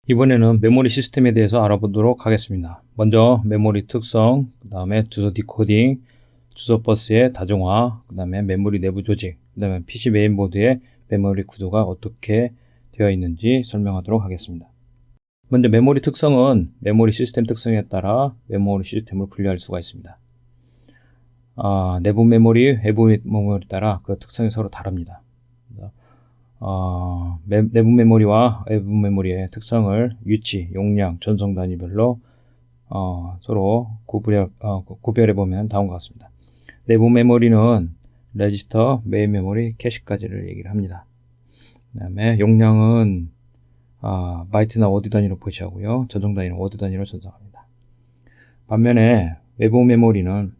이번에는 메모리 시스템에 대해서 알아보도록 하겠습니다. 먼저 메모리 특성, 그 다음에 주소 디코딩, 주소 버스의 다중화, 그 다음에 메모리 내부 조직, 그 다음에 PC 메인보드의 메모리 구조가 어떻게 되어 있는지 설명하도록 하겠습니다. 먼저 메모리 특성은 메모리 시스템 특성에 따라 메모리 시스템을 분류할 수가 있습니다. 내부 메모리, 외부 메모리에 따라 그 특성이 서로 다릅니다. 내부 메모리와 외부 메모리의 특성을 위치, 용량, 전송 단위별로 서로 구별해 보면 다음과 같습니다. 내부 메모리는 레지스터, 메인 메모리, 캐시까지를 얘기를 합니다. 그 다음에 용량은 바이트나 워드 단위로 표시하고요. 전송 단위는 워드 단위로 전송합니다. 반면에 외부 메모리는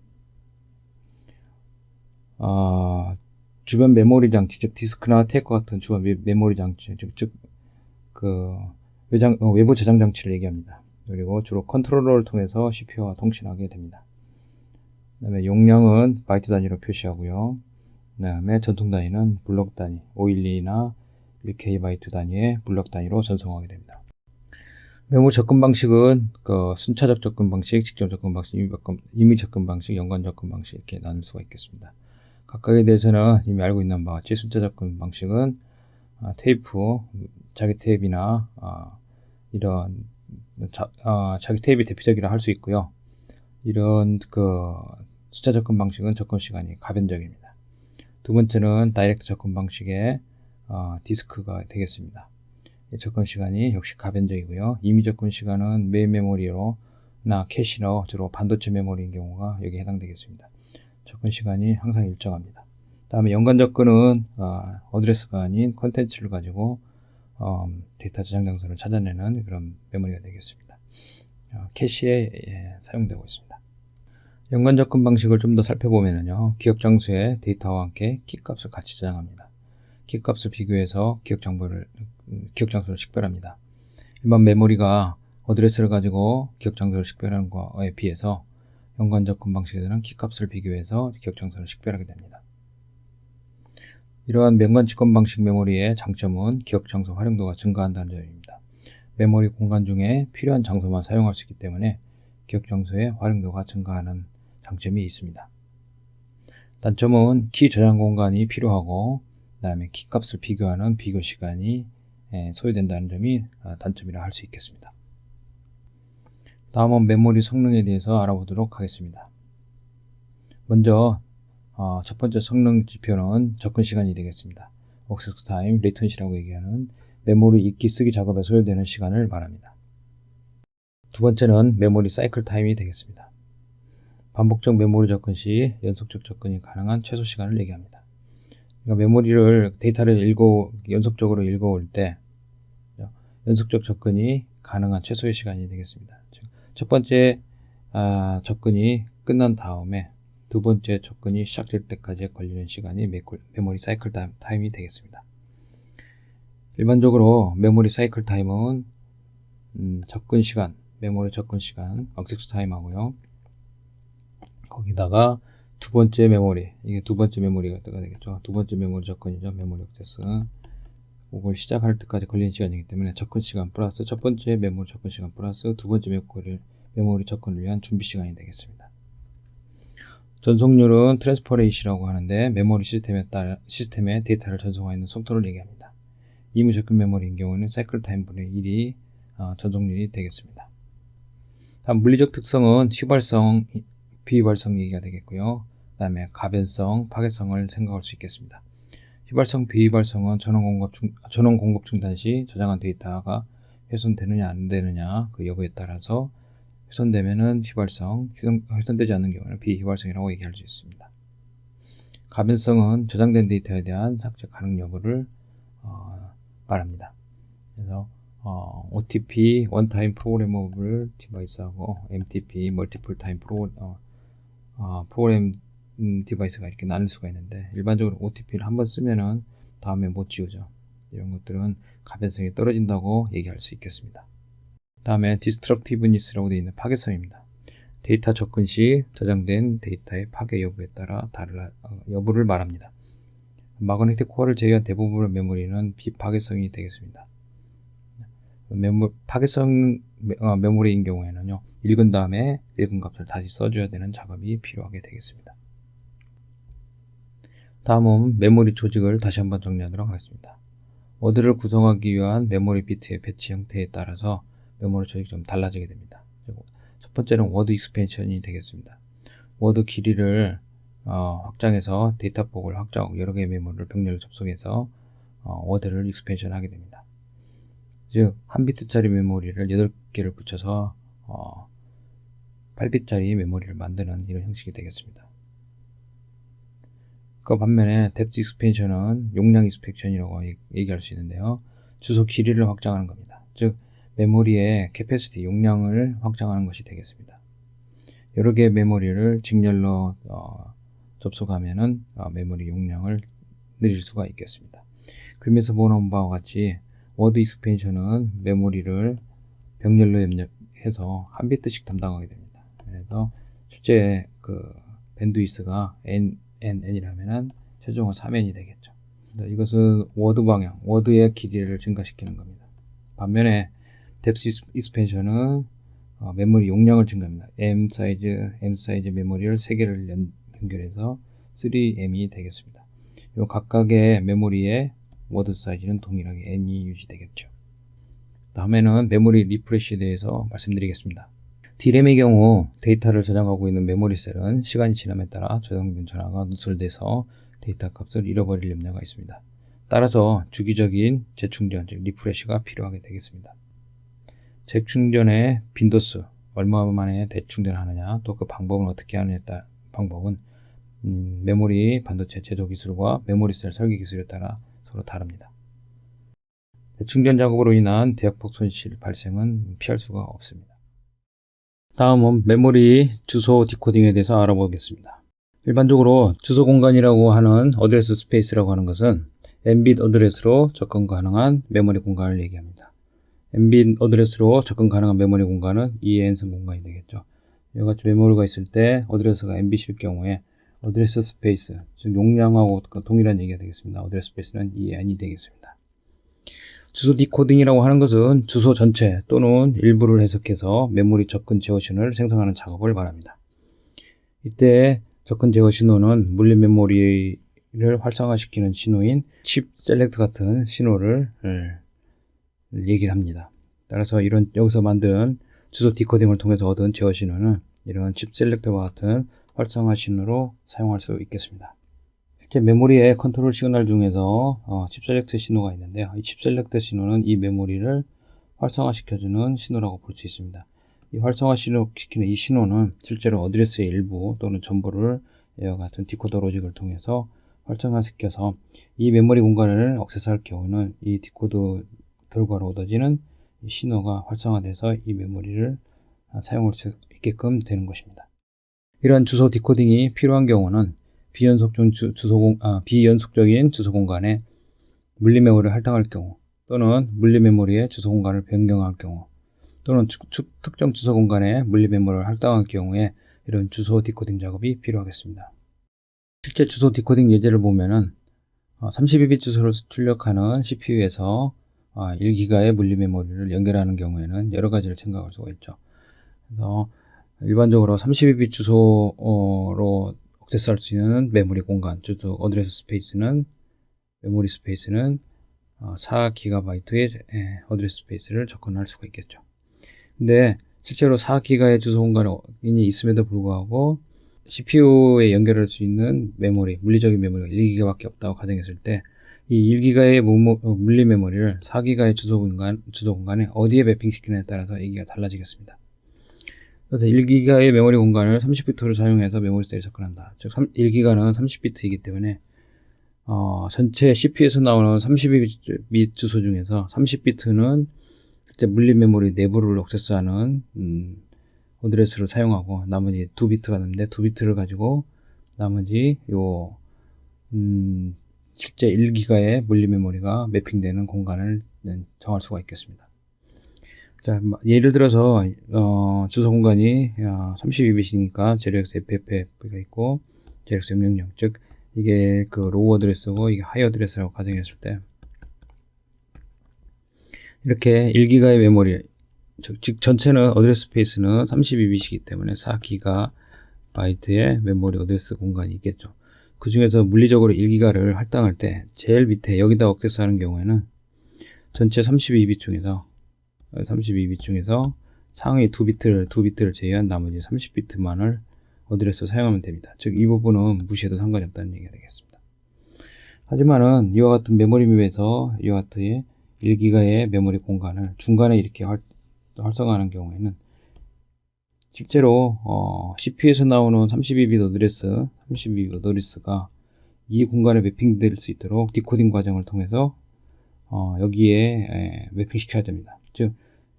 주변 메모리 장치, 즉 디스크나 테이프와 같은 주변 메모리 장치, 외부 저장 장치를 얘기합니다. 그리고 주로 컨트롤러를 통해서 CPU와 통신하게 됩니다. 그 다음에 용량은 바이트 단위로 표시하고요. 그 다음에 전송 단위는 블록 단위, 512나 1KB 단위의 블록 단위로 전송하게 됩니다. 메모리 접근 방식은 순차적 접근 방식, 직접 접근 방식, 임의 접근 방식, 연관 접근 방식 이렇게 나눌 수가 있겠습니다. 각각에 대해서는 이미 알고 있는 바와 같이 순차 접근 방식은 테이프, 자기 테이프나 이런 자기 테이프 대표적이라 할 수 있고요. 이런 순차 접근 방식은 접근 시간이 가변적입니다. 두 번째는 다이렉트 접근 방식의 디스크가 되겠습니다. 접근 시간이 역시 가변적이고요. 임의 접근 시간은 메인 메모리로나 캐시로 주로 반도체 메모리인 경우가 여기에 해당되겠습니다. 접근 시간이 항상 일정합니다. 다음에 연관 접근은 어드레스가 아닌 컨텐츠를 가지고 데이터 저장 장소를 찾아내는 그런 메모리가 되겠습니다. 캐시에 사용되고 있습니다. 연관 접근 방식을 좀 더 살펴보면요. 기억 장소에 데이터와 함께 키 값을 같이 저장합니다. 키 값을 비교해서 기억 장소를 식별합니다. 일반 메모리가 어드레스를 가지고 기억 장소를 식별하는 것에 비해서 연관 접근 방식에서는 키 값을 비교해서 기억 장소를 식별하게 됩니다. 이러한 연관 접근 방식 메모리의 장점은 기억 장소 활용도가 증가한다는 점입니다. 메모리 공간 중에 필요한 장소만 사용할 수 있기 때문에 기억 장소의 활용도가 증가하는 장점이 있습니다. 단점은 키 저장 공간이 필요하고 그 다음에 키 값을 비교하는 비교 시간이 소요된다는 점이 단점이라 할 수 있겠습니다. 다음은 메모리 성능에 대해서 알아보도록 하겠습니다. 먼저 첫 번째 성능 지표는 접근 시간이 되겠습니다. 액세스 타임, 레이턴시라고 얘기하는 메모리 읽기 쓰기 작업에 소요되는 시간을 말합니다. 두 번째는 메모리 사이클 타임이 되겠습니다. 반복적 메모리 접근 시 연속적 접근이 가능한 최소 시간을 얘기합니다. 그러니까 데이터를 연속적으로 읽어올 때 연속적 접근이 가능한 최소의 시간이 되겠습니다. 첫 번째 접근이 끝난 다음에 두 번째 접근이 시작될 때까지 걸리는 시간이 메모리 사이클 타임이 되겠습니다. 일반적으로 메모리 사이클 타임은 메모리 접근 시간, 액세스 타임 하고요. 거기다가 두 번째 메모리, 이게 두 번째 메모리가 되겠죠. 두 번째 메모리 접근이죠. 메모리 액세스. 그걸 시작할 때까지 걸리는 시간이기 때문에 접근 시간 플러스 첫 번째 메모리 접근 시간 플러스 두 번째 메모리 접근을 위한 준비 시간이 되겠습니다. 전송률은 트랜스퍼 레이시라고 하는데 메모리 시스템에 데이터를 전송하는 속도를 얘기합니다. 임의 접근 메모리인 경우는 사이클 타임 분의 1이 전송률이 되겠습니다. 다음 물리적 특성은 휘발성, 비휘발성 얘기가 되겠고요. 그 다음에 가변성, 파괴성을 생각할 수 있겠습니다. 휘발성, 비휘발성은 전원 공급 중단 시 저장한 데이터가 훼손되느냐 안 되느냐 그 여부에 따라서 훼손되면은 휘발성, 훼손되지 않는 경우는 비휘발성이라고 얘기할 수 있습니다. 가변성은 저장된 데이터에 대한 삭제 가능 여부를 말합니다. 그래서 OTP, 원타임 프로그래머블 디바이스하고 MTP, 멀티플 타임 프로그램 디바이스가 이렇게 나눌 수가 있는데 일반적으로 OTP를 한번 쓰면은 다음에 못 지우죠. 이런 것들은 가변성이 떨어진다고 얘기할 수 있겠습니다. 다음에 디스트럭티브니스라고 되어 있는 파괴성입니다. 데이터 접근 시 저장된 데이터의 파괴 여부에 따라 여부를 말합니다. 마그네틱 코어를 제외한 대부분의 메모리는 비파괴성이 되겠습니다. 파괴성 메모리인 경우에는요, 읽은 다음에 읽은 값을 다시 써줘야 되는 작업이 필요하게 되겠습니다. 다음은 메모리 조직을 다시 한번 정리하도록 하겠습니다. 워드를 구성하기 위한 메모리 비트의 배치 형태에 따라서 메모리 조직이 좀 달라지게 됩니다. 첫 번째는 워드 익스펜션이 되겠습니다. 워드 길이를 확장해서 데이터폭을 확장하고 여러 개의 메모리를 병렬로 접속해서 워드를 익스펜션 하게 됩니다. 즉, 1비트짜리 메모리를 8개를 붙여서 8비트짜리 메모리를 만드는 이런 형식이 되겠습니다. 그 반면에 뎁스 익스펜션은 용량 익스펜션이라고 얘기할 수 있는데요. 주소 길이를 확장하는 겁니다. 즉, 메모리의 캐패시티, 용량을 확장하는 것이 되겠습니다. 여러 개의 메모리를 직렬로 접속하면은 메모리 용량을 늘릴 수가 있겠습니다. 그림에서 보는 바와 같이 워드 익스펜션은 메모리를 병렬로 입력해서 1비트씩 담당하게 됩니다. 그래서 실제 그 밴드위스가 NN이라면은 최종은 3N이 되겠죠. 이것은 워드 방향, 워드의 길이를 증가시키는 겁니다. 반면에 뎁스 익스펜션은 메모리 용량을 증가합니다. M 사이즈 메모리를 3개를 연결해서 3M이 되겠습니다. 이 각각의 메모리의 워드 사이즈는 동일하게 N이 유지되겠죠. 다음에는 메모리 리프레시에 대해서 말씀드리겠습니다. D램의 경우 데이터를 저장하고 있는 메모리 셀은 시간이 지남에 따라 저장된 전화가 누설돼서 데이터 값을 잃어버릴 염려가 있습니다. 따라서 주기적인 재충전, 즉 리프레시가 필요하게 되겠습니다. 재충전의 빈도수, 얼마 만에 재충전하느냐, 또 그 방법은 어떻게 하느냐에 따라 방법은 메모리 반도체 제조 기술과 메모리 셀 설계 기술에 따라 서로 다릅니다. 재충전 작업으로 인한 대역폭 손실 발생은 피할 수가 없습니다. 다음은 메모리 주소 디코딩에 대해서 알아보겠습니다. 일반적으로 주소 공간이라고 하는 어드레스 스페이스라고 하는 것은 Nbit 어드레스로 접근 가능한 메모리 공간을 얘기합니다. Nbit 어드레스로 접근 가능한 메모리 공간은 EAN성 공간이 되겠죠. 이와 같이 메모리가 있을 때 어드레스가 Nbit일 경우에 어드레스 스페이스, 즉 용량하고 동일한 얘기가 되겠습니다. 어드레스 스페이스는 EAN이 되겠습니다. 주소 디코딩이라고 하는 것은 주소 전체 또는 일부를 해석해서 메모리 접근 제어 신호를 생성하는 작업을 말합니다. 이때 접근 제어 신호는 물리 메모리를 활성화시키는 신호인 칩 셀렉트 같은 신호를 얘기를 합니다. 따라서 여기서 만든 주소 디코딩을 통해서 얻은 제어 신호는 이런 칩 셀렉터와 같은 활성화 신호로 사용할 수 있겠습니다. 실제 메모리의 컨트롤 시그널 중에서 칩 셀렉트 신호가 있는데요. 이 칩 셀렉트 신호는 이 메모리를 활성화시켜주는 신호라고 볼 수 있습니다. 이 활성화시키는 이 신호는 실제로 어드레스의 일부 또는 전부를 이와 같은 디코더 로직을 통해서 활성화시켜서 이 메모리 공간을 액세스할 경우는 이 디코더 결과로 얻어지는 이 신호가 활성화돼서 이 메모리를 사용할 수 있게끔 되는 것입니다. 이러한 주소 디코딩이 필요한 경우는 비연속적인 주소 공간에 물리 메모리를 할당할 경우, 또는 물리 메모리의 주소 공간을 변경할 경우, 또는 특정 주소 공간에 물리 메모리를 할당할 경우에 이런 주소 디코딩 작업이 필요하겠습니다. 실제 주소 디코딩 예제를 보면은 32비트 주소를 출력하는 CPU에서 1기가의 물리 메모리를 연결하는 경우에는 여러 가지를 생각할 수가 있죠. 그래서 일반적으로 32비트 주소로 액세스할 수 있는 메모리 공간, 주소 어드레스 스페이스는 메모리 스페이스는 4GB의 어드레스 스페이스를 접근할 수가 있겠죠. 근데 실제로 4GB의 주소 공간이 있음에도 불구하고 CPU에 연결할 수 있는 메모리, 물리적인 메모리가 1GB밖에 없다고 가정했을 때 이 1GB의 물리 메모리를 4GB의 주소 공간에 어디에 매핑시키느냐에 따라서 얘기가 달라지겠습니다. 그래서 1기가의 메모리 공간을 30비트를 사용해서 메모리 셀에 접근한다. 즉 1기가는 30비트이기 때문에 전체 CPU에서 나오는 32비트 주소 중에서 30비트는 실제 물리 메모리 내부를 액세스하는 어드레스를 사용하고 나머지 2비트가 남는데 2비트를 가지고 나머지 실제 1기가의 물리 메모리가 매핑되는 공간을 정할 수가 있겠습니다. 자, 예를 들어서 주소 공간이 32비트니까 제로엑스 FFF가 있고 제로엑스 000, 즉 이게 그 로우 어드레스고 이게 하이 어드레스라고 가정했을 때 이렇게 1기가의 메모리, 즉 전체는 어드레스 스페이스는 32bit이기 때문에 4기가바이트의 메모리 어드레스 공간이 있겠죠. 그 중에서 물리적으로 1기가를 할당할 때 제일 밑에 여기다 액세스하는 경우에는 전체 32빗 중에서 상위 2비트를 제외한 나머지 30비트만을 어드레스로 사용하면 됩니다. 즉 이 부분은 무시해도 상관이 없다는 얘기가 되겠습니다. 하지만은 이와 같은 메모리 맵에서 이와 같은 1기가의 메모리 공간을 중간에 이렇게 활성화하는 경우에는 실제로 CPU에서 나오는 32빗 어드레스가 이 공간에 매핑될 수 있도록 디코딩 과정을 통해서 여기에 매핑시켜야 됩니다. 즉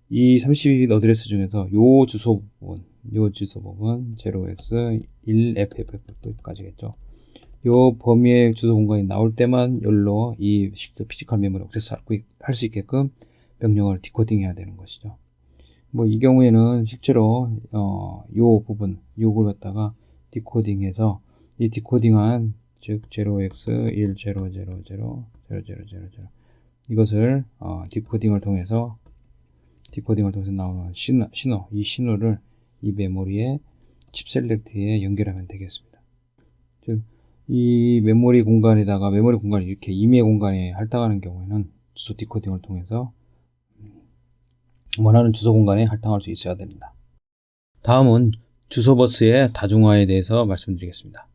이 32빗 어드레스 중에서 요 주소 부분 0x1ff까지겠죠. 요 범위의 주소 공간이 나올 때만 열로 이 피지컬 메모리 액세스 할 수 있게끔 명령을 디코딩 해야 되는 것이죠. 뭐 이 경우에는 실제로 요 부분 요걸 갖다가 디코딩해서 이 디코딩한 즉 0x1000000 이것을 디코딩을 통해서 나오는 이 신호를 이 메모리의 칩 셀렉트에 연결하면 되겠습니다. 즉 이 메모리 공간을 이렇게 임의 공간에 할당하는 경우에는 주소 디코딩을 통해서 원하는 주소 공간에 할당할 수 있어야 됩니다. 다음은 주소 버스의 다중화에 대해서 말씀드리겠습니다.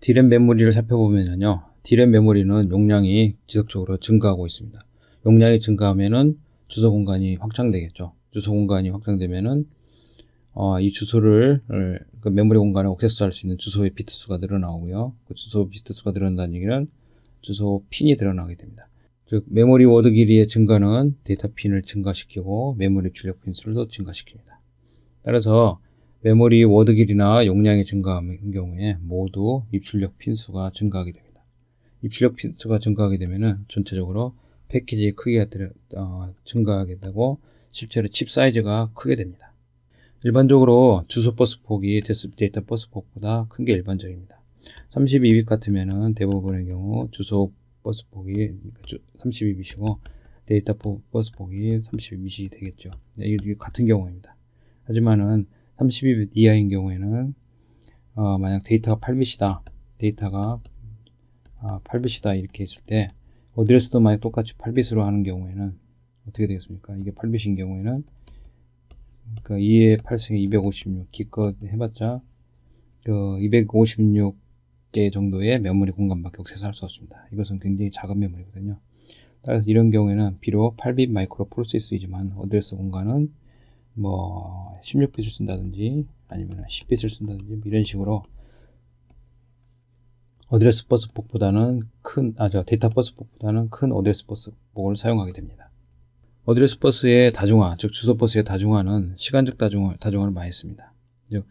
D램 메모리를 살펴보면요, D램 메모리는 용량이 지속적으로 증가하고 있습니다. 용량이 증가하면은 주소 공간이 확장되겠죠. 주소 공간이 확장되면은 이 주소를 그 메모리 공간에 액세스할 수 있는 주소의 비트 수가 늘어나고요. 그 주소 비트 수가 늘어난다는 얘기는 주소 핀이 늘어나게 됩니다. 즉 메모리 워드 길이의 증가는 데이터 핀을 증가시키고 메모리 입출력 핀 수를 더 증가시킵니다. 따라서 메모리 워드 길이나 용량이 증가하는 경우에 모두 입출력 핀 수가 증가하게 됩니다. 입출력 핀 수가 증가하게 되면은 전체적으로 패키지의 크기가 증가하게 되고 실제로 칩 사이즈가 크게 됩니다. 일반적으로 주소 버스 폭이 데이터 버스 폭보다 큰 게 일반적입니다. 32빗 같으면은 대부분의 경우 주소 버스 폭이 32빗이고 데이터 버스 폭이 32빗이 되겠죠. 이게 같은 경우입니다. 하지만은 32빗 이하인 경우에는 만약 데이터가 8빗이다. 데이터가 8빗이다 이렇게 했을 때 어드레스도 만약 똑같이 8빗으로 하는 경우에는 어떻게 되겠습니까? 이게 8빗인 경우에는 그러니까 2의 8승에 256 기껏 해봤자 그 256개 정도의 메모리 공간밖에 액세스할 수 없습니다. 이것은 굉장히 작은 메모리거든요. 따라서 이런 경우에는 비록 8빗 마이크로 프로세서이지만 어드레스 공간은 뭐 16빗을 쓴다든지 아니면 10빗을 쓴다든지 이런 식으로 어드레스 버스 폭보다는 데이터 버스 폭보다는 큰 어드레스 버스 폭을 사용하게 됩니다. 어드레스 버스의 다중화, 즉 주소 버스의 다중화는 시간적 다중화를 많이 씁니다. 즉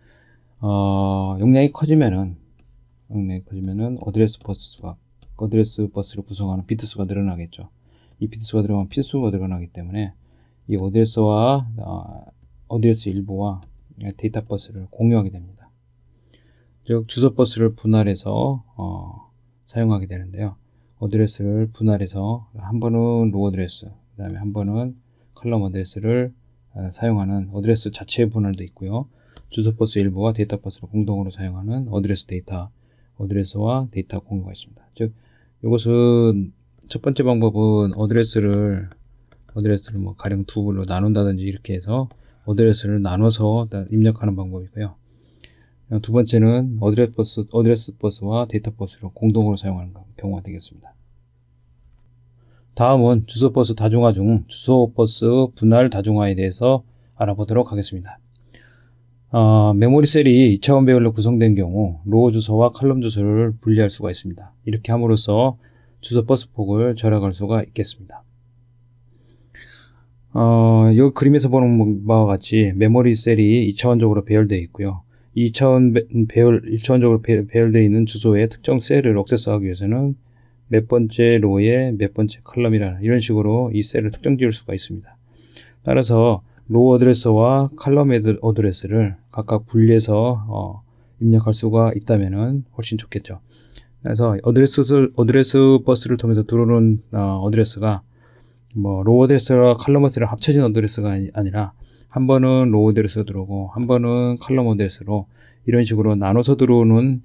용량이 커지면은 어드레스 버스를 구성하는 비트 수가 늘어나겠죠. 이 비트 수가 들어가면 핀 수가 늘어나기 때문에 이 어드레스와 어드레스 일부와 데이터 버스를 공유하게 됩니다. 즉 주소 버스를 분할해서 사용하게 되는데요. 어드레스를 분할해서 한 번은 로 어드레스, 그 다음에 한 번은 컬럼 어드레스를 사용하는 어드레스 자체의 분할도 있고요. 주소 버스 일부와 데이터 버스를 공동으로 사용하는 어드레스와 데이터 공유가 있습니다. 즉 이것은 첫 번째 방법은 어드레스를 뭐 가령 두 부로 나눈다든지 이렇게 해서 어드레스를 나눠서 입력하는 방법이고요. 두 번째는 어드레스 버스와 데이터 버스를 공동으로 사용하는 경우가 되겠습니다. 다음은 주소 버스 다중화 중 주소 버스 분할 다중화에 대해서 알아보도록 하겠습니다. 메모리 셀이 2차원 배열로 구성된 경우 로우 주소와 컬럼 주소를 분리할 수가 있습니다. 이렇게 함으로써 주소 버스 폭을 절약할 수가 있겠습니다. 여기 그림에서 보는 바와 같이 메모리 셀이 2차원적으로 배열되어 있고요. 1차원적으로 배열되어 있는 주소의 특정 셀을 액세스하기 위해서는 몇 번째 로에 몇 번째 컬럼이라는 이런 식으로 이 셀을 특정 지을 수가 있습니다. 따라서 로우 어드레스와 컬럼 어드레스를 각각 분리해서 입력할 수가 있다면 훨씬 좋겠죠. 그래서 어드레스 버스를 통해서 들어오는 어드레스가 뭐 로우 어드레스와 칼럼 어드레스가 합쳐진 어드레스가 아니라 한 번은 로우 어드레스가 들어오고 한 번은 칼럼 어드레스로 이런 식으로 나눠서 들어오는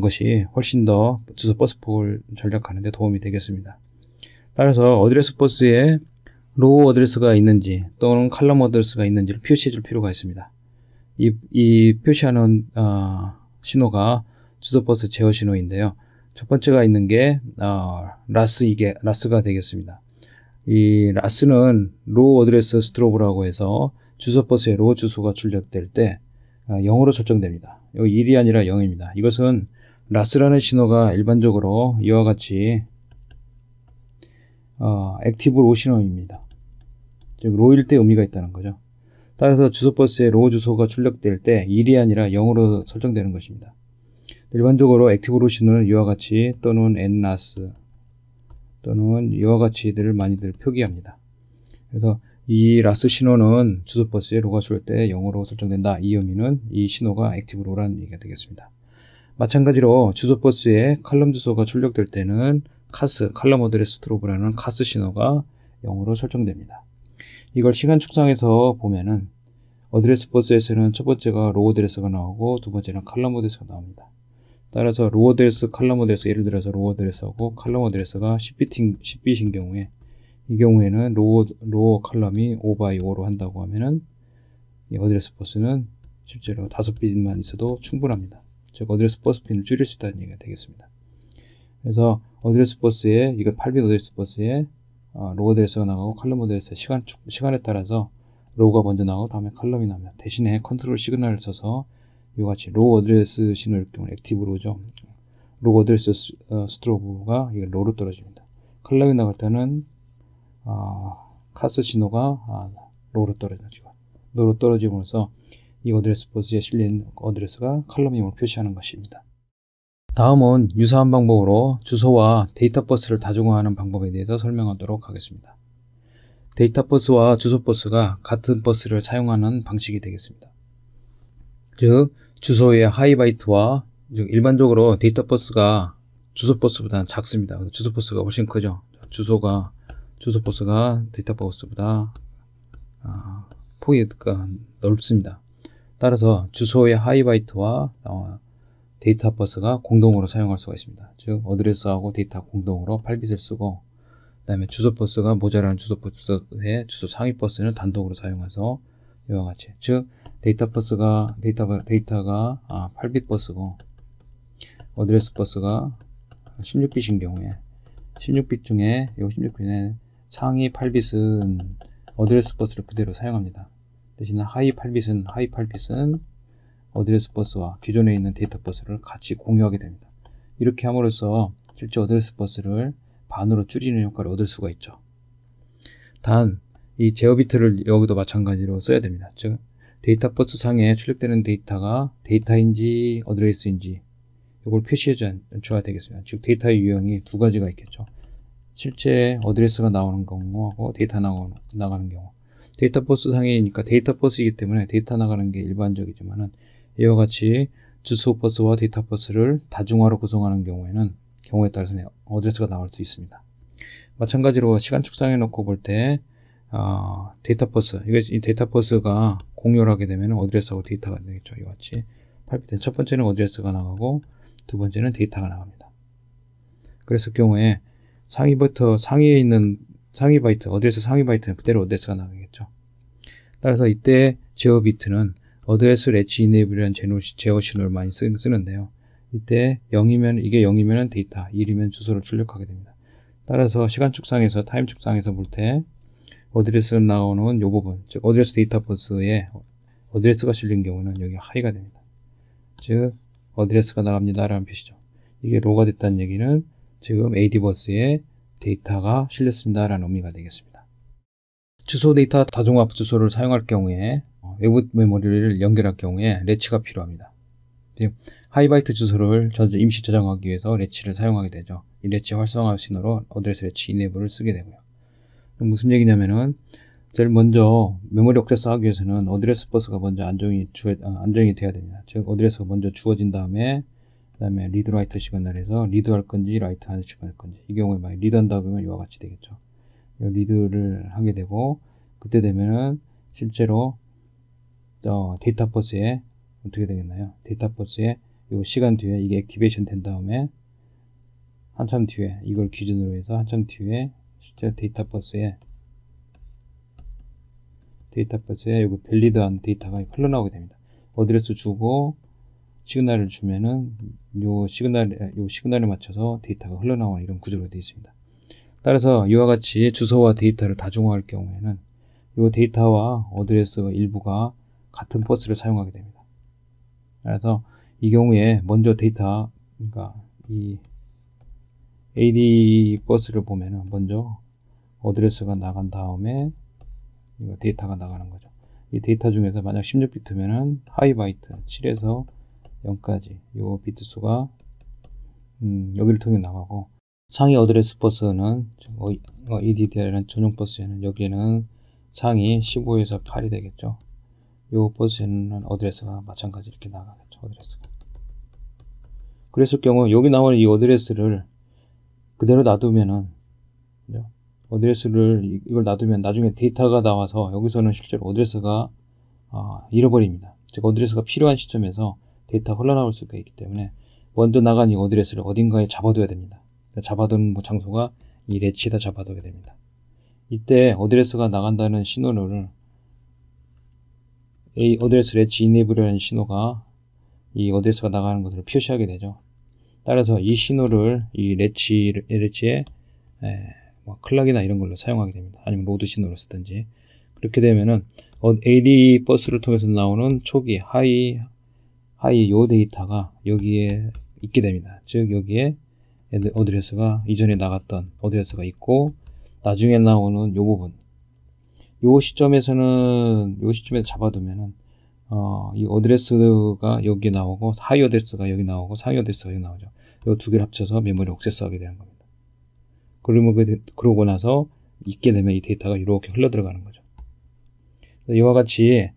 것이 훨씬 더 주소 버스 폭을 전략하는 데 도움이 되겠습니다. 따라서 어드레스 버스에 로우 어드레스가 있는지 또는 칼럼 어드레스가 있는지를 표시해 줄 필요가 있습니다. 이 표시하는 신호가 주소 버스 제어 신호인데요. 첫 번째가 있는 게 라스가 되겠습니다. 이 라스는 로우 어드레스 스트로브라고 해서 주소 버스에 로우 주소가 출력될 때 0으로 설정됩니다. 여기 1이 아니라 0입니다. 이것은 라스라는 신호가 일반적으로 이와 같이 액티브 로 신호입니다. 즉 로우일 때 의미가 있다는 거죠. 따라서 주소 버스에 로우 주소가 출력될 때 1이 아니라 0으로 설정되는 것입니다. 일반적으로 액티브 로 신호는 이와 같이 또는 nras 또는 이와 같이들을 많이들 표기합니다. 그래서 이 라스 신호는 주소 버스에 로우가 출력될 때 0으로 설정된다. 이 의미는 이 신호가 액티브 로라는 얘기가 되겠습니다. 마찬가지로 주소 버스에 칼럼 주소가 출력될 때는 칼럼 어드레스 스트로브라는 카스 신호가 0으로 설정됩니다. 이걸 시간 축상에서 보면은 어드레스 버스에서는 첫 번째가 로우 어드레스가 나오고 두 번째는 칼럼 어드레스가 나옵니다. 따라서 로우 어드레스, 칼럼 어드레스, 예를 들어서 로우 어드레스하고 칼럼 어드레스가 10bit인 경우에 이 경우에는 로우 칼럼이 5x5로 한다고 하면은 이 어드레스 버스는 실제로 5bit만 있어도 충분합니다. 즉 어드레스 버스 핀을 줄일 수 있다는 얘기가 되겠습니다. 그래서 어드레스 버스에 이거 8빗 어드레스 버스에 로우 어드레스가 나가고 칼럼 어드레스 시간에 따라서 로우가 먼저 나오고 다음에 칼럼이 나옵니다. 대신에 컨트롤 시그널을 써서 이와 같이 로우 어드레스 신호일 경우 액티브 로우죠. 로우 어드레스 스트로브가 이게 로우로 떨어집니다. 칼럼이 나갈 때는 카스 신호가 로우로 떨어지죠. 로우로 떨어짐으로써 이 어드레스 버스에 실린 어드레스가 칼럼임을 표시하는 것입니다. 다음은 유사한 방법으로 주소와 데이터 버스를 다중화하는 방법에 대해서 설명하도록 하겠습니다. 데이터 버스와 주소 버스가 같은 버스를 사용하는 방식이 되겠습니다. 즉 주소의 하이바이트와 일반적으로 데이터 버스가 주소 버스보다 작습니다. 주소 버스가 훨씬 크죠. 주소 버스가 데이터 버스보다 폭이가 넓습니다. 따라서 주소의 하이바이트와 데이터 버스가 공동으로 사용할 수가 있습니다. 즉 어드레스하고 데이터 공동으로 8빗을 쓰고 그 다음에 주소 버스가 모자라는 주소 버스의 주소 상위 버스는 단독으로 사용해서 이와 같이 즉 데이터가 8빗 버스고 어드레스 버스가 16빗인 경우에 16빗 중에 이 16빗의 상위 8빗은 어드레스 버스를 그대로 사용합니다. 대신에 하위 8빗은 어드레스 버스와 기존에 있는 데이터 버스를 같이 공유하게 됩니다. 이렇게 함으로써 실제 어드레스 버스를 반으로 줄이는 효과를 얻을 수가 있죠. 단, 이 제어 비트를 여기도 마찬가지로 써야 됩니다. 즉, 데이터 버스 상에 출력되는 데이터가 데이터인지 어드레스인지 이걸 표시해 줘야 되겠습니다. 즉, 데이터의 유형이 두 가지가 있겠죠. 실제 어드레스가 나오는 경우하고 데이터 나가는 경우. 데이터 버스 상이니까 데이터 버스이기 때문에 데이터 나가는 게 일반적이지만은 이와 같이 주소 버스와 데이터 버스를 다중화로 구성하는 경우에 따라서는 어드레스가 나올 수 있습니다. 마찬가지로 시간 축상해 놓고 볼 때 데이터 버스, 이 데이터 버스가 공유를 하게 되면 어드레스하고 데이터가 되겠죠. 이와 같이 8빗 첫 번째는 어드레스가 나가고 두 번째는 데이터가 나갑니다. 그랬을 경우에 상위에 있는 상위 바이트, 어드레스 상위 바이트는 그대로 어드레스가 나가겠죠. 따라서 이때 제어 비트는 어드레스 레치 이네이블이라는 제어 신호를 많이 쓰는데요. 이때 0이면 데이터, 1이면 주소를 출력하게 됩니다. 따라서 시간 축상에서 타임 축상에서 볼 때 어드레스가 나오는 이 부분, 즉 어드레스 데이터 버스에 어드레스가 실린 경우는 여기 하이가 됩니다. 즉 어드레스가 나갑니다 라는 표시죠. 이게 로우가 됐다는 얘기는 지금 AD 버스에 데이터가 실렸습니다 라는 의미가 되겠습니다. 주소 데이터 다중화 주소를 사용할 경우에 외부 메모리를 연결할 경우에 레치가 필요합니다. 즉 하이바이트 주소를 임시 저장하기 위해서 레치를 사용하게 되죠. 이 레치 활성화 신호로 어드레스 레치 이네이블을 쓰게 되고요. 무슨 얘기냐면은 제일 먼저 메모리 액세스 하기 위해서는 어드레스 버스가 먼저 안정이 돼야 됩니다. 즉 어드레스가 먼저 주어진 다음에 그 다음에 리드 라이트 시그널에서 리드 할 건지 라이트 할 건지 이 경우에 만약 리드 한다 그러면 이와 같이 되겠죠. 리드를 하게 되고, 그때 되면은 실제로 데이터 버스에 어떻게 되겠나요? 데이터 버스에 요 시간 뒤에 이게 액티베이션 된 다음에 한참 뒤에, 이걸 기준으로 해서 한참 뒤에 실제 데이터 버스에 요거 밸리드한 데이터가 흘러나오게 됩니다. 어드레스 주고 시그널을 주면은 요 시그널에 맞춰서 데이터가 흘러나오는 이런 구조로 되어 있습니다. 따라서 이와 같이 주소와 데이터를 다중화할 경우에는 이 데이터와 어드레스 일부가 같은 버스를 사용하게 됩니다. 그래서 이 경우에 먼저 데이터, 그러니까 이 AD 버스를 보면은 먼저 어드레스가 나간 다음에 이거 데이터가 나가는 거죠. 이 데이터 중에서 만약 16비트면은 하이 바이트 7에서 0까지 이 비트 수가 여기를 통해 나가고, 상위 어드레스 버스는 EDDR이라는 전용 버스에는 여기에는 상위 15에서 8이 되겠죠. 이 버스에는 어드레스가 마찬가지 이렇게 나가겠죠. 어드레스가. 그랬을 경우 여기 나오는 이 어드레스를 그대로 놔두면은, 어드레스를 이걸 놔두면 나중에 데이터가 나와서 여기서는 실제로 어드레스가 잃어버립니다. 즉 어드레스가 필요한 시점에서 데이터가 흘러나올 수가 있기 때문에 먼저 나간 이 어드레스를 어딘가에 잡아둬야 됩니다. 잡아둔 장소가 이 렛치에다 잡아두게 됩니다. 이때 어드레스가 나간다는 신호를 어드레스 렛치 이네이블이라는 신호가 이 어드레스가 나가는 것을 표시하게 되죠. 따라서 이 신호를 이 렛치에 클락이나 이런 걸로 사용하게 됩니다. 아니면 로드 신호를 쓰든지. 그렇게 되면은 AD 버스를 통해서 나오는 초기 하이 요 데이터가 여기에 있게 됩니다. 즉 여기에 어드레스가 이전에 나갔던 어드레스가 있고, 나중에 나오는 요 부분, 요 시점에서 잡아두면은 이 어드레스가 여기 나오고 하이 어드레스가 여기 나오고 상위 어드레스가 여기 나오죠. 요 두 개를 합쳐서 메모리 액세스하게 되는 겁니다. 그러고 나서 있게 되면 이 데이터가 이렇게 흘러 들어가는 거죠. 이와 같이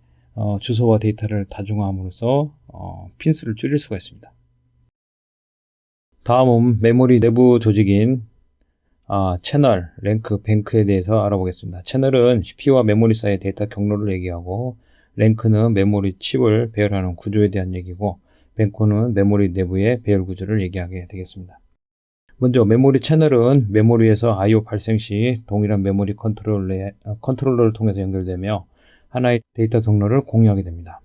주소와 데이터를 다중화함으로써 핀수를 줄일 수가 있습니다. 다음은 메모리 내부 조직인 채널, 랭크, 뱅크에 대해서 알아보겠습니다. 채널은 CPU와 메모리 사이의 데이터 경로를 얘기하고, 랭크는 메모리 칩을 배열하는 구조에 대한 얘기고, 뱅크는 메모리 내부의 배열 구조를 얘기하게 되겠습니다. 먼저 메모리 채널은 메모리에서 I/O 발생 시 동일한 메모리 컨트롤러를 통해서 연결되며 하나의 데이터 경로를 공유하게 됩니다.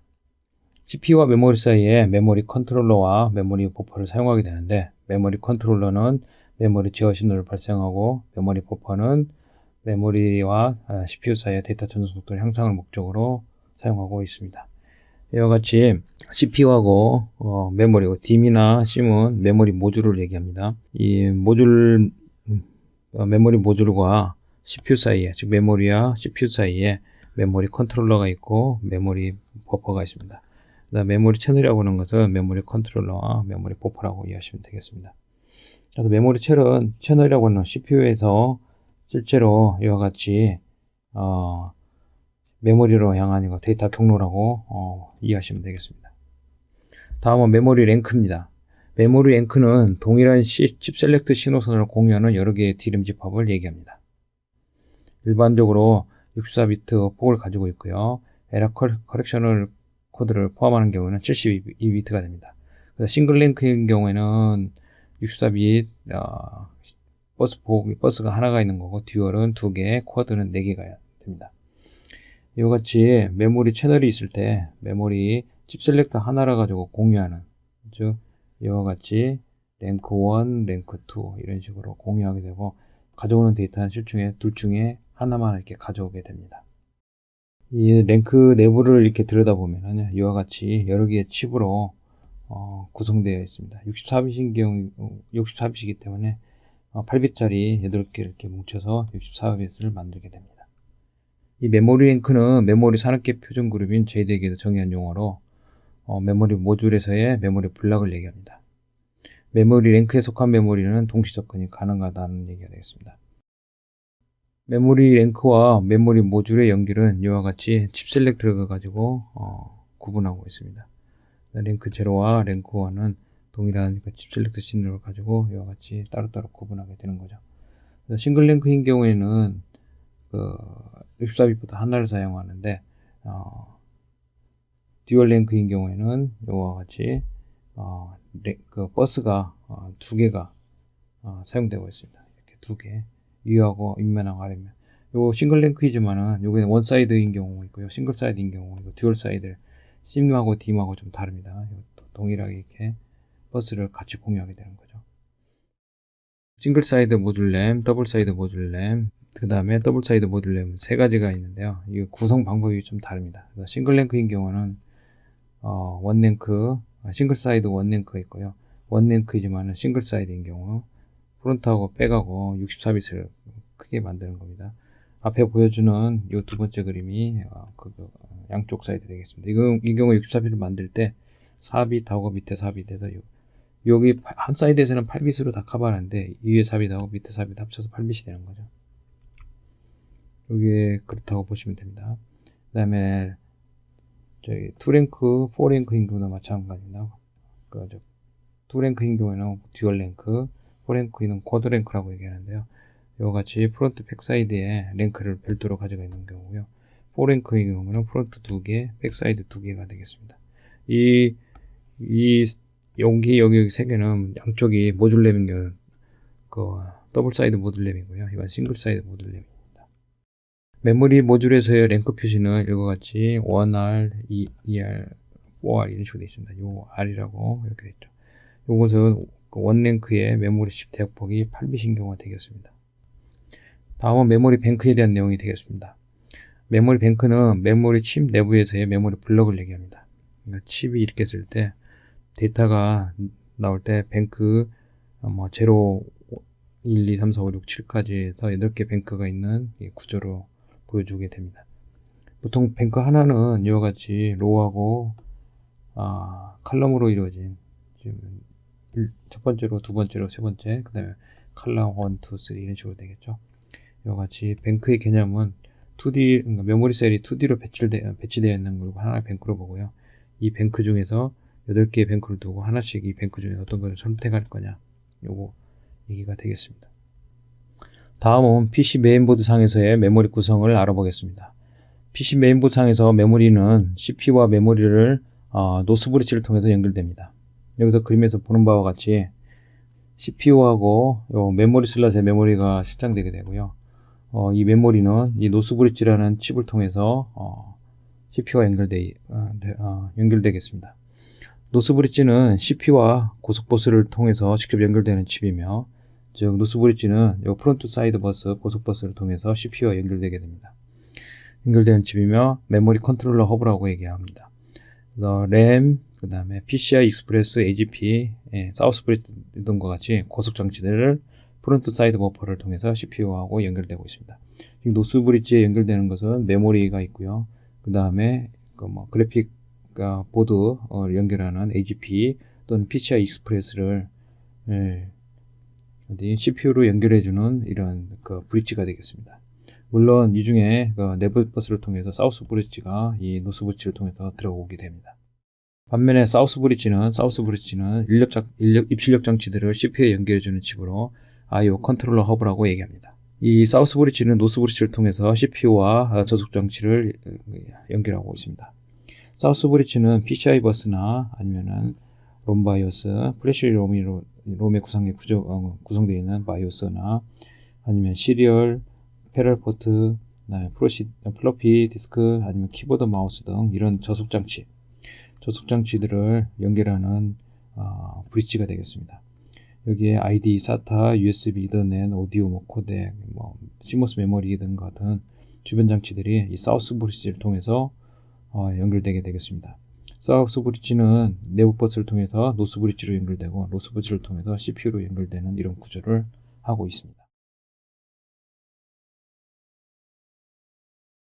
CPU와 메모리 사이에 메모리 컨트롤러와 메모리 버퍼를 사용하게 되는데, 메모리 컨트롤러는 메모리 제어 신호를 발생하고, 메모리 버퍼는 메모리와 CPU 사이의 데이터 전송 속도 향상을 목적으로 사용하고 있습니다. 이와 같이 CPU하고 메모리, DIMM이나 SIM은 메모리 모듈을 얘기합니다. 이 메모리 모듈과 CPU 사이에, 즉 메모리와 CPU 사이에 메모리 컨트롤러가 있고 메모리 버퍼가 있습니다. 메모리 채널이라고 하는 것은 메모리 컨트롤러와 메모리 버퍼라고 이해하시면 되겠습니다. 그래서 메모리 채널이라고 하는 CPU에서 실제로 이와 같이 메모리로 향한 데이터 경로라고 이해하시면 되겠습니다. 다음은 메모리 랭크입니다. 메모리 랭크는 동일한 칩 셀렉트 신호선을 공유하는 여러 개의 DRAM 집합을 얘기합니다. 일반적으로 64비트 폭을 가지고 있고요. 에러 커렉셔널 코드를 포함하는 경우는 72비트가 됩니다. 그래서 싱글 랭크인 경우에는 64비트 버스가 하나가 있는 거고, 듀얼은 2개, 쿼드는 4개가 됩니다. 이와 같이 메모리 채널이 있을 때 메모리 칩 셀렉터 하나를 가지고 공유하는, 즉 이와 같이 랭크 1, 랭크 2 이런 식으로 공유하게 되고, 가져오는 데이터는 둘 중에 하나만 이렇게 가져오게 됩니다. 이 랭크 내부를 이렇게 들여다보면 이와 같이 여러 개의 칩으로 구성되어 있습니다. 64비트이기 때문에 8비트짜리 8개 이렇게 뭉쳐서 64비트를 만들게 됩니다. 이 메모리 랭크는 메모리 산업계 표준 그룹인 JEDEC에서 정의한 용어로 메모리 모듈에서의 메모리 블락을 얘기합니다. 메모리 랭크에 속한 메모리는 동시 접근이 가능하다는 얘기가 되겠습니다. 메모리 랭크와 메모리 모듈의 연결은 이와 같이 칩 셀렉터를 가지고 구분하고 있습니다. 랭크 0와 랭크 1은 동일한 칩 셀렉터 신호를 가지고 이와 같이 따로따로 구분하게 되는 거죠. 싱글 랭크인 경우에는 64빗보다 하나를 사용하는데 듀얼 랭크인 경우에는 이와 같이 버스가 두 개가 사용되고 있습니다. 이렇게 두 개, 위하고 윗면하고 아래면. 요 싱글 랭크이지만은 요게 원 사이드인 경우 있고요, 싱글 사이드인 경우 있고, 듀얼 사이드 심하고 딤하고 좀 다릅니다. 동일하게 이렇게 버스를 같이 공유하게 되는 거죠. 싱글 사이드 모듈 램, 더블 사이드 모듈 램, 그 다음에 더블 사이드 모듈 램 세 가지가 있는데요. 이 구성 방법이 좀 다릅니다. 싱글 랭크인 경우는 원 랭크, 싱글 사이드 원 랭크 있고요. 원 랭크이지만은 싱글 사이드인 경우 프론트하고 백하고 64빗을 크게 만드는 겁니다. 앞에 보여주는 이 두 번째 그림이 양쪽 사이드 되겠습니다. 이 경우 64빗을 만들 때 4빗하고 밑에 4빗에서 여기 한 사이드에서는 8빗으로 다 커버하는데 위에 4빗하고 밑에 4빗 합쳐서 8빗이 되는 거죠. 이게 그렇다고 보시면 됩니다. 그 다음에 저기 2랭크, 4랭크인 경우도 마찬가지입니다. 2랭크인 경우에는 듀얼 랭크, 4랭크는 쿼드 랭크라고 얘기하는데요. 이와 같이 프론트 백사이드에 랭크를 별도로 가지고 있는 경우고요. 4랭크의 경우는 프론트 2개, 백사이드 2개가 되겠습니다. 여기 세 개는 양쪽이 모듈 램인 경우 더블 사이드 모듈 램이고요. 이건 싱글 사이드 모듈 램입니다. 메모리 모듈에서의 랭크 표시는 이와 같이 1R, 2R, 4R 이런 식으로 되어 있습니다. 요 R이라고 이렇게 되어 있죠. 요것은 원랭크의 메모리 칩 대역폭이 8빗인 경우가 되겠습니다. 다음은 메모리 뱅크에 대한 내용이 되겠습니다. 메모리 뱅크는 메모리 칩 내부에서의 메모리 블럭을 얘기합니다. 그러니까 칩이 이렇게 쓸 때 데이터가 나올 때 뱅크 0, 1, 2, 3, 4, 5, 6, 7까지 해서 8개 뱅크가 있는 구조로 보여주게 됩니다. 보통 뱅크 하나는 이와 같이 로우하고 칼럼으로 이루어진, 첫 번째로, 두 번째로, 세 번째, 그 다음에 칼럼 1, 2, 3 이런 식으로 되겠죠. 이와 같이 뱅크의 개념은 2D, 그러니까 메모리 셀이 2D로 배치되어 있는 걸 하나의 뱅크로 보고요. 이 뱅크 중에서 8개의 뱅크를 두고 하나씩 이 뱅크 중에 어떤 것을 선택할 거냐, 요거 얘기가 되겠습니다. 다음은 PC 메인보드 상에서의 메모리 구성을 알아보겠습니다. PC 메인보드 상에서 메모리는 CPU와 메모리를 노스 브릿지를 통해서 연결됩니다. 여기서 그림에서 보는 바와 같이 CPU하고 메모리 슬롯에 메모리가 실장되게 되고요. 이 메모리는 이 노스 브릿지라는 칩을 통해서 CPU와 연결되겠습니다. 노스 브릿지는 CPU와 고속버스를 통해서 직접 연결되는 칩이며, 즉 노스 브릿지는 이 프론트 사이드 버스, 고속버스를 통해서 CPU와 연결되게 됩니다. 연결되는 칩이며 메모리 컨트롤러 허브라고 얘기합니다. 그래서 램, 그 다음에 PCI 익스프레스, AGP, 사우스 브릿지 등과 같이 고속 장치들을 프론트 사이드 버퍼를 통해서 CPU하고 연결되고 있습니다. 노스 브릿지에 연결되는 것은 메모리가 있고요. 그 다음에 그래픽 보드 연결하는 AGP 또는 PCI 익스프레스를 CPU로 연결해주는 이런 브릿지가 되겠습니다. 물론 이 중에 내부 버스를 통해서 사우스 브릿지가 이 노스 브릿지를 통해서 들어오게 됩니다. 반면에 사우스 브릿지는 입출력 장치들을 CPU에 연결해주는 칩으로 I/O 컨트롤러 허브라고 얘기합니다. 이 사우스 브릿지는 노스 브릿지를 통해서 CPU와 저속 장치를 연결하고 있습니다. 사우스 브릿지는 PCI 버스나 아니면은 롬 바이오스, 플래시 롬의 구성되어 있는 바이오스나 아니면 시리얼, 패럴 포트, 플로피 디스크, 아니면 키보드, 마우스 등 이런 저속 장치들을 연결하는 브릿지가 되겠습니다. 여기에 ID, SATA, USB, 이더넷, 오디오, 코덱, CMOS 메모리 등 같은 주변 장치들이 이 사우스 브릿지를 통해서 연결되게 되겠습니다. 사우스 브릿지는 내부 버스를 통해서 노스 브릿지로 연결되고, 노스 브릿지를 통해서 CPU로 연결되는 이런 구조를 하고 있습니다.